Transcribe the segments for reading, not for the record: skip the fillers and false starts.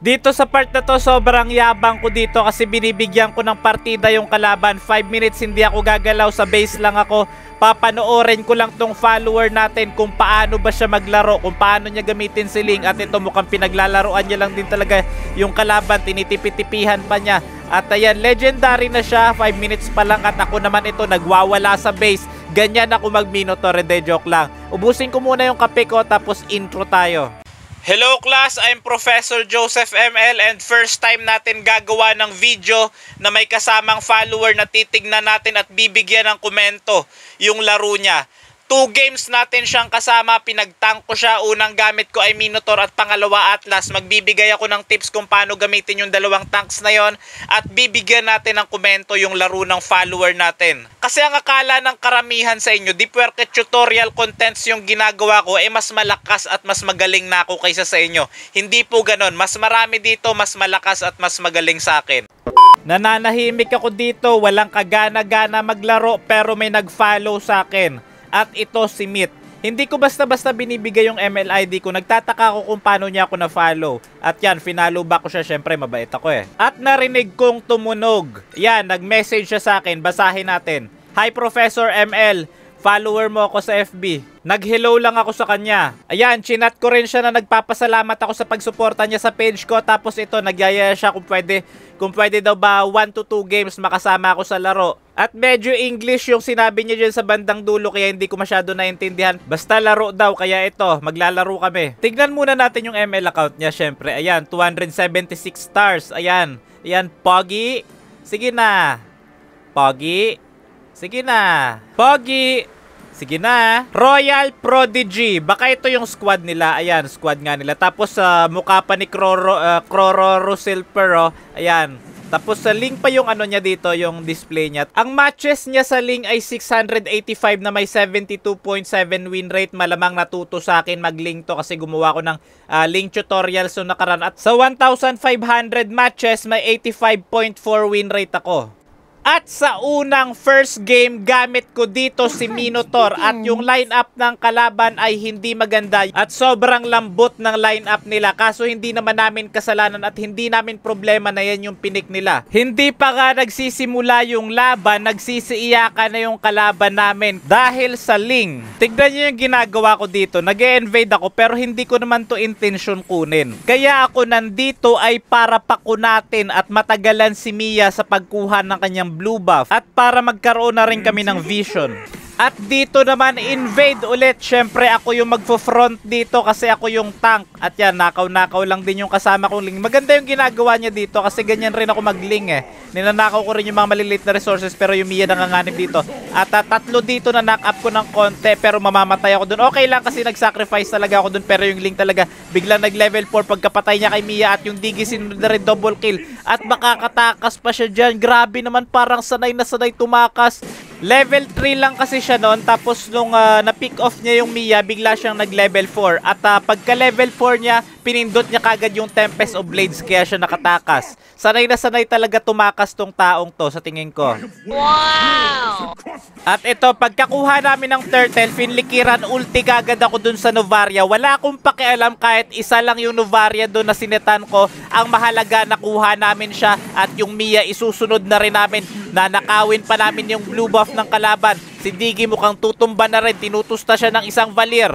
Dito sa part na to, sobrang yabang ko dito kasi binibigyan ko ng partida yung kalaban. 5 minutes hindi ako gagalaw, sa base lang ako. Papanoorin ko lang tong follower natin kung paano ba siya maglaro, kung paano niya gamitin si Ling. At ito mukhang pinaglalaroan niya lang din talaga yung kalaban, tinitipitipihan pa niya. At ayan, legendary na siya, 5 minutes pa lang at ako naman ito nagwawala sa base. Ganyan ako mag-Minotaur, de joke lang. Ubusin ko muna yung kape ko tapos intro tayo. Hello class, I'm Professor Joseph ML and first time natin gagawa ng video na may kasamang follower na titignan natin at bibigyan ng komento yung laro niya. 2 games natin siyang kasama, pinagtank ko siya. Unang gamit ko ay Minotaur at pangalawa Atlas. Magbibigay ako ng tips kung paano gamitin yung dalawang tanks na yon at bibigyan natin ng komento yung laro ng follower natin. Kasi ang akala ng karamihan sa inyo, di puwerke tutorial contents yung ginagawa ko, mas malakas at mas magaling na ako kaysa sa inyo. Hindi po ganon. Mas marami dito, mas malakas at mas magaling sa akin. Nananahimik ako dito, walang kagana-gana maglaro pero may nag-follow sa akin. At ito si Meet. Hindi ko basta-basta binibigay yung MLID ko. Nagtataka ako kung paano niya ako na-follow. At yan, finalo back ko siya. Syempre, mabait ako eh. At narinig kong tumunog. Yan, nag-message siya sa akin. Basahin natin. Hi Professor ML. Follower mo ako sa FB. Nag-hello lang ako sa kanya. Ayan, chinat ko rin siya na nagpapasalamat ako sa pagsuporta niya sa page ko. Tapos ito, nagyaya siya kung pwede daw ba 1 to 2 games makasama ako sa laro. At medyo English yung sinabi niya dyan sa bandang dulo kaya hindi ko masyado naintindihan. Basta laro daw, kaya ito, maglalaro kami. Tignan muna natin yung ML account niya syempre. Ayan, 276 stars. Ayan, ayan, Pogi. Sige na. Pogi. Sige na. Pogi. Sige na. Royal Prodigy. Baka ito yung squad nila. Ayan, squad nga nila. Tapos mukha pa ni Croro Silper. Ayan. Tapos sa Ling pa yung ano niya dito, yung display niya. Ang matches niya sa Ling ay 685 na may 72.7 win rate. Malamang natuto sa akin mag-Ling to kasi gumawa ko ng Ling tutorial so nakaraan. At sa 1,500 matches may 85.4 win rate ako. At sa unang first game, gamit ko dito si Minotaur at yung lineup ng kalaban ay hindi maganda at sobrang lambot ng lineup nila. Kaso hindi naman namin kasalanan at hindi namin problema na yan yung pinik nila. Hindi pa nga nagsisimula yung laban, nagsisiiyakan na yung kalaban namin dahil sa Ling. Tignan nyo yung ginagawa ko dito. Nag-e-invade ako pero hindi ko naman to intention kunin. Kaya ako nandito ay para pakunatin at matagalan si Mia sa pagkuha ng kanyang blue buff at para magkaroon na rin kami ng vision. At dito naman invade ulit. Syempre ako yung magfo-front dito kasi ako yung tank. At yan, nakaw-nakaw lang din yung kasama kong Ling. Maganda yung ginagawa niya dito kasi ganyan rin ako mag-Ling eh. Ninanakaw ko rin yung mga maliliit na resources pero yung Mia nanganganib dito. At tatlo dito na knock up ko ng konti pero mamamatay ako dun. Okay lang kasi nag-sacrifice talaga ako dun pero yung Ling talaga biglang nag-level 4 pagkapatay niya kay Mia at yung Diggy sinunod na rin double kill. At makakatakas pa siya dyan. Grabe naman, parang sanay na sanay tumakas. Level 3 lang kasi siya noon tapos nung na-pick off niya yung Mia, bigla siyang nag-level 4. At pagka level 4 niya, pinindot niya kagad yung Tempest of Blades kaya siya nakatakas. Sanay na sanay talaga tumakas tong taong to sa tingin ko. Wow! At ito, pagkakuha namin ng turtle, finlikiran ulti kagad ako dun sa Novaria. Wala akong pakialam kahit isa lang yung Novaria dun na sinetan ko. Ang mahalaga, nakuha namin siya at yung Mia isusunod na rin namin. Nanakawin pa namin yung blue buff ng kalaban. Si Diggy mukhang tutumba na rin, tinutusta siya ng isang Valir.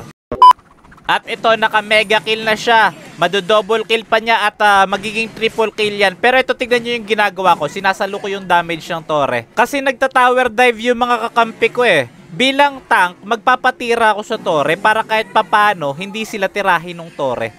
At ito, naka-mega kill na siya. Mado-double kill pa niya at magiging triple kill yan. Pero ito, tignan nyo yung ginagawa ko. Sinasalo ko yung damage ng Torre. Kasi nagta-tower dive yung mga kakampi ko eh. Bilang tank, magpapatira ako sa Torre para kahit papano, hindi sila tirahin ng Torre.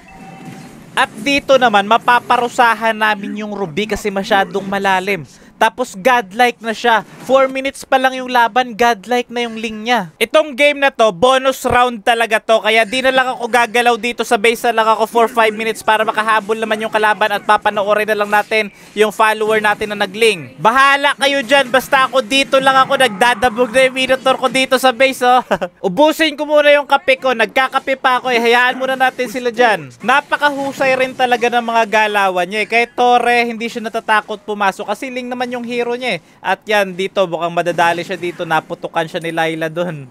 At dito naman, mapaparusahan namin yung Ruby kasi masyadong malalim. Tapos godlike na siya. 4 minutes pa lang yung laban, godlike na yung Ling niya. Itong game na to, bonus round talaga to. Kaya di na lang ako gagalaw dito sa base na lang ako for 5 minutes para makahabol naman yung kalaban at papanoorin na lang natin yung follower natin na nag-Ling. Bahala kayo dyan, basta ako dito lang ako nagdadabog na yung Minotaur ko dito sa base oh. Ubusin ko muna yung kape ko, nagkakape pa ako eh. Hayaan muna natin sila dyan. Napakahusay rin talaga ng mga galawan niya eh. Kahit Torre, hindi siya natatakot pumasok kasi Ling naman yung hero niya eh. At yan, dito mukhang madadali siya dito, naputukan siya ni Layla dun.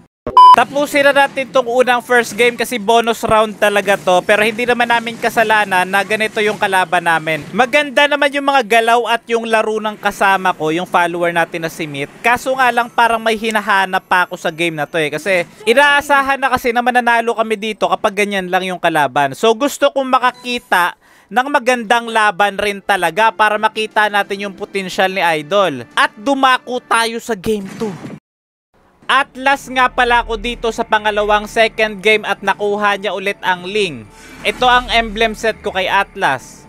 Tapusin na natin tong unang first game kasi bonus round talaga to. Pero hindi naman namin kasalanan na ganito yung kalaban namin. Maganda naman yung mga galaw at yung laro ng kasama ko, yung follower natin na si Meet. Kaso nga lang parang may hinahanap pa ako sa game na to eh. Kasi inaasahan na kasi na mananalo kami dito kapag ganyan lang yung kalaban. So gusto kong makakita ng magandang laban rin talaga para makita natin yung potensyal ni Idol. At dumako tayo sa game 2. Atlas nga pala ako dito sa pangalawang second game at nakuha niya ulit ang Ling. Ito ang emblem set ko kay Atlas.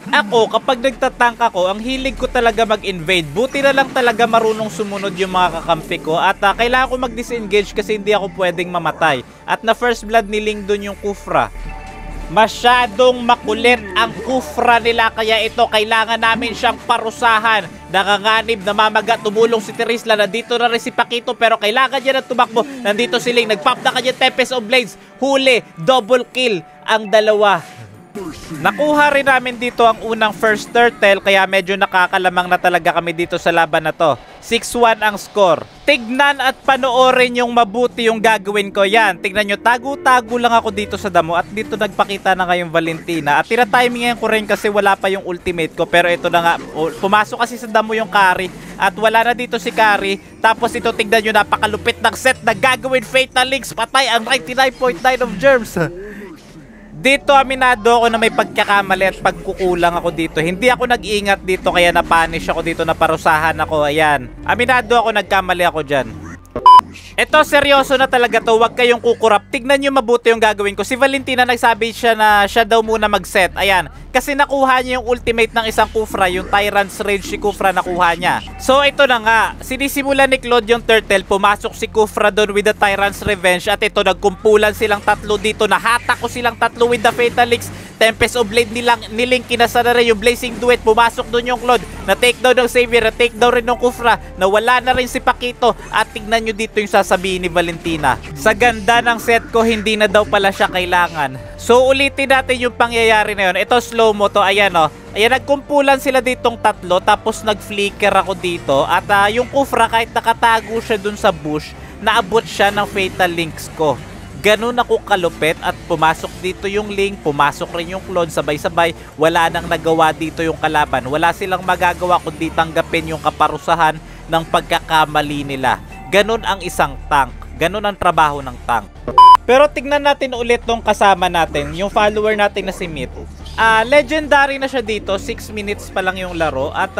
Ako, kapag nagtatank ako, ang hilig ko talaga mag-invade. Buti na lang talaga marunong sumunod yung mga kakampi ko. At kailangan ko mag-disengage kasi hindi ako pwedeng mamatay. At na first blood ni Ling dun yung Kufra. Masyadong makulit ang Kufra nila kaya ito kailangan namin siyang parusahan. Nakanganib, namamaga, tumulong si Terisla. Nandito na rin si Pakito pero kailangan niya na tumakbo. Nandito si Ling, nagpop na kanya Tempest of Blades. Huli, double kill ang dalawa. Nakuha rin namin dito ang unang first turtle kaya medyo nakakalamang na talaga kami dito sa laban na to. 6-1 ang score. Tignan at panoorin yung mabuti yung gagawin ko yan. Tignan nyo, tago-tago lang ako dito sa damo at dito nagpakita na ngayong Valentina. At tinatimingan ko rin kasi wala pa yung ultimate ko pero ito na nga, pumasok kasi sa damo yung carry at wala na dito si carry. Tapos ito tignan nyo, napakalupit ng set na gagawin Fatal Links. Patay ang 99.9 of germs. Dito aminado ako na may pagkakamali at pagkukulang ako dito. Hindi ako nag-iingat dito kaya napanish ako dito, naparusahan ako. Ayan. Aminado ako, nagkamali ako dyan. Ito seryoso na talaga to, wag kayong kukurap. Tignan nyo mabuti yung gagawin ko. Si Valentina nagsabi siya na siya daw muna mag-set. Ayan, kasi nakuha niya yung ultimate ng isang Kufra, yung Tyrant's Rage si Kufra nakuha niya. So ito na nga, sinisimulan ni Claude yung turtle, pumasok si Kufra doon with the Tyrant's Revenge. At ito, nagkumpulan silang tatlo dito, nahatak ko silang tatlo with the Fatal Links. Tempest of Blade ni Link, kinasa na rin yung Blazing Duet, pumasok doon yung Claude, na takedown ng Xavier, na takedown rin ng Kufra, nawala na rin si Pakito. At tignan nyo dito yung sasabihin ni Valentina. Sa ganda ng set ko, hindi na daw pala siya kailangan. So ulitin natin yung pangyayari na yun. Ito slow mo to, ayan o. Ayan, nagkumpulan sila ditong tatlo, tapos nag-flicker ako dito. At yung Kufra, kahit nakatago siya dun sa bush, naabot siya ng Fatal Links ko. Ganun ako kalupit at pumasok dito yung Link, pumasok rin yung Claude, sabay-sabay. Wala nang nagawa dito yung kalaban. Wala silang magagawa kundi tanggapin yung kaparusahan ng pagkakamali nila. Ganun ang isang tank. Ganun ang trabaho ng tank. Pero tignan natin ulit tong kasama natin, yung follower natin na si Meet. Legendary na siya dito, 6 minutes pa lang yung laro. At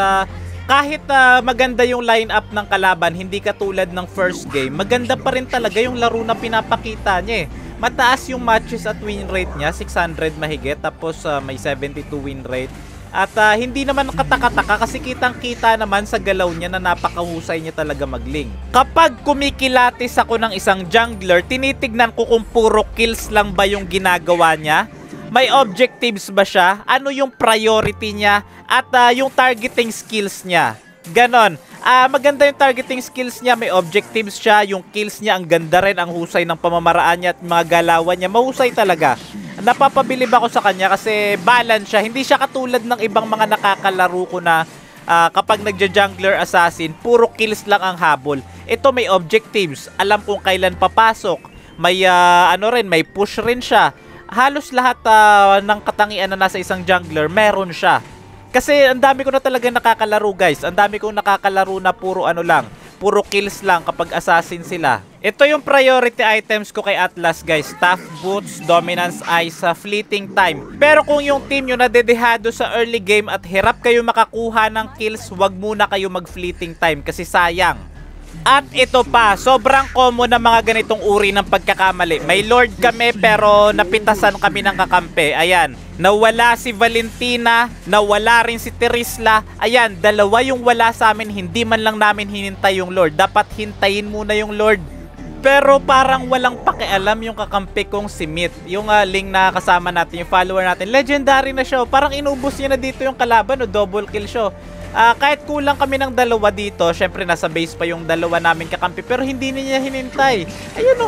kahit maganda yung lineup ng kalaban, hindi katulad ng first game, maganda pa rin talaga yung laro na pinapakita niya eh. Mataas yung matches at win rate niya, 600 mahigit, tapos may 72 win rate. At hindi naman katakataka kasi kitang-kita naman sa galaw niya na napakahusay niya talaga mag-link. Kapag kumikilatis ako ng isang jungler, tinitignan ko kung puro kills lang ba yung ginagawa niya. May objectives ba siya? Ano yung priority niya? At yung targeting skills niya. Ganon. Maganda yung targeting skills niya. May objectives siya. Yung kills niya, ang ganda rin. Ang husay ng pamamaraan niya at mga galawan niya. Mahusay talaga. Napapabilib ako sa kanya kasi balance siya. Hindi siya katulad ng ibang mga nakakalaro ko na kapag nagja-jungler assassin, puro kills lang ang habol. Ito may objectives. Alam kung kailan papasok. May may push rin siya. Halos lahat ng katangian na nasa isang jungler, meron siya. Kasi ang dami ko na talaga nakakalaro guys. Ang dami kong nakakalaro na puro puro kills lang kapag assassin sila. Ito yung priority items ko kay Atlas guys. Staff boots, dominance eyes, fleeting time. Pero kung yung team nyo nadedehado sa early game at hirap kayo makakuha ng kills, wag muna kayo mag fleeting time kasi sayang. At ito pa, sobrang common na mga ganitong uri ng pagkakamali. May Lord kami pero napitasan kami ng kakampi. Ayan, nawala si Valentina, nawala rin si Terisla. Ayan, dalawa yung wala sa amin, hindi man lang namin hinintay yung Lord. Dapat hintayin muna yung Lord. Pero parang walang pakialam yung kakampi kong si Meet. Yung Link na kasama natin, yung follower natin. Legendary na siya. Parang inubos niya na dito yung kalaban, double kill siya. Kahit kulang kami ng dalawa dito, syempre nasa base pa yung dalawa namin kakampi, pero hindi niya hinintay. Ayun o.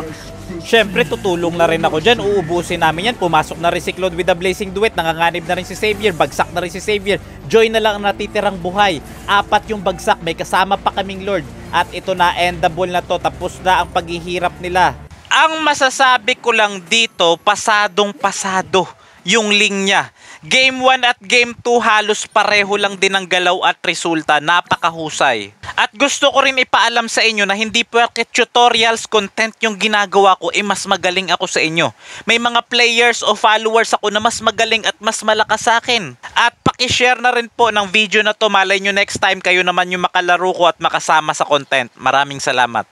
Syempre tutulong na rin ako dyan, uubusin namin yan. Pumasok na rin si Claude with the Blazing Duet, nanganganib na rin si Xavier, bagsak na rin si Xavier. Joy na lang ang natitirang buhay. 4 yung bagsak, may kasama pa kaming Lord. At ito na, endable na to. Tapos na ang paghihirap nila. Ang masasabi ko lang dito, pasadong pasado yung linya. Game 1 at Game 2 halos pareho lang din ang galaw at resulta. Napakahusay. At gusto ko rin ipaalam sa inyo na hindi porket tutorials content yung ginagawa ko, mas magaling ako sa inyo. May mga players o followers ako na mas magaling at mas malakas sa akin. At pakishare na rin po ng video na to. Malay nyo next time kayo naman yung makalaro ko at makasama sa content. Maraming salamat.